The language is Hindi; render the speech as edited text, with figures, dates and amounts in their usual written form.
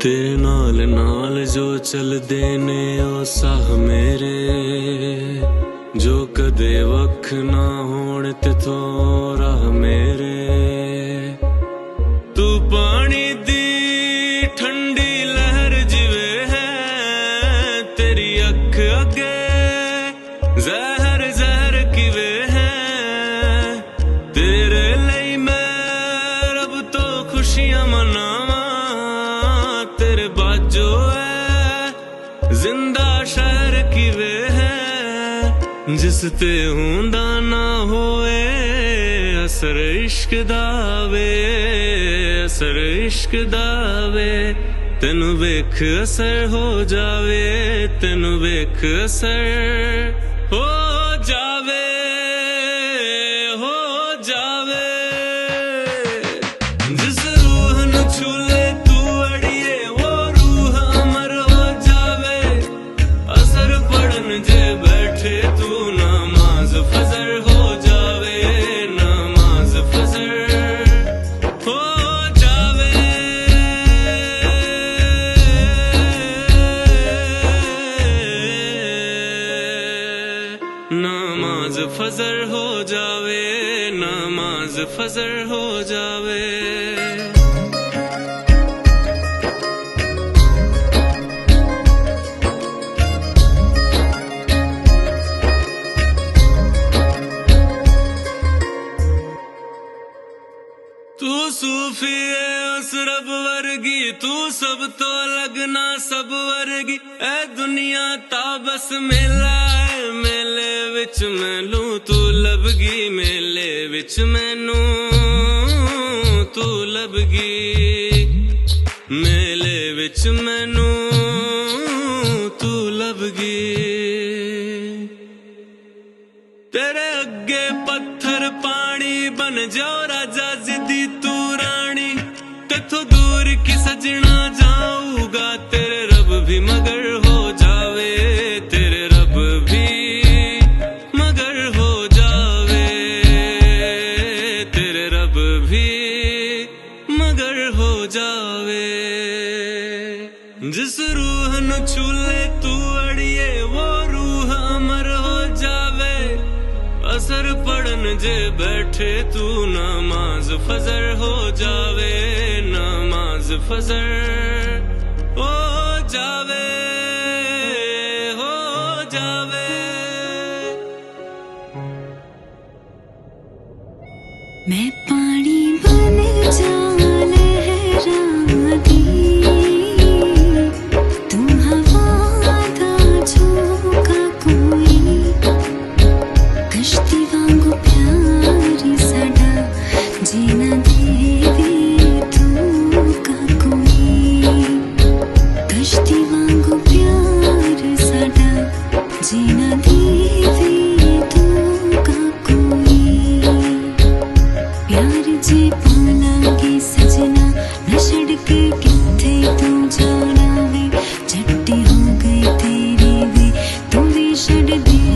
तेरे नाल नाल जो चलदे ने ओ साह मेरे, जो कदे वख ना होण तिथों राह मेरे। तू पानी दी ठंडी लहर जिवे है, तेरी अख अगे जहर जहर किवे है। तेरे लई मैं रब तो खुशियां मनावा, तेरे बाजो है जिंदा शहर किवे है। जिस ते हुंदा ना होए असर इश्क दावे, असर इश्क दावे। तेनू वेख असर हो जावे, तेनू वेख असर हो जावे, हो जावे। जिस रूह नू छूले तू अड़िए, वो रूह अमर हो जावे। असर पढ़न जे बैठे तू, नमाज फजर हो जावे, नमाज फजर हो जावे। नमाज फजर हो जावे, नमाज फजर हो जावे। तू सूफी है उस रब वर्गी, तू सब तो लगना सब वर्गी। ए दुनिया ताबस मेला है, मेले विच मैनू तू लबगी, मेले विच मैनू तू लबगी, मेले विच मैनू तू लबगी। तेरे अगे पत्थर पानी बन जाओ राजा जिदी तू रानी। तेथों दूर की सजना जाऊगा, तेरे रब भी मगर हो जावे, तेरे रब भी मगर हो जावे, तेरे रब भी मगर हो जावे। जिस रूह नू छूले तू अड़िए, वो रूह अमर हो जावे। असर पढ़न जे बैठे तू, नमाज फजर हो जावे, नमाज फजर हो जावे, हो जावे। मैं पानी बन जाऊं लहरा दी, तू हवा दा झोंका कोई। कश्ती वांगू प्यारी साडा जीना देवे तू का कोई। कश्ती वांगू प्यार साडा जीना देवे तू का कोई। प्यार जे पालांगे सजना, न छड़ के किथे तू जाना वे। झट्टी हो गई तेरी वे, तू भी छड़ दे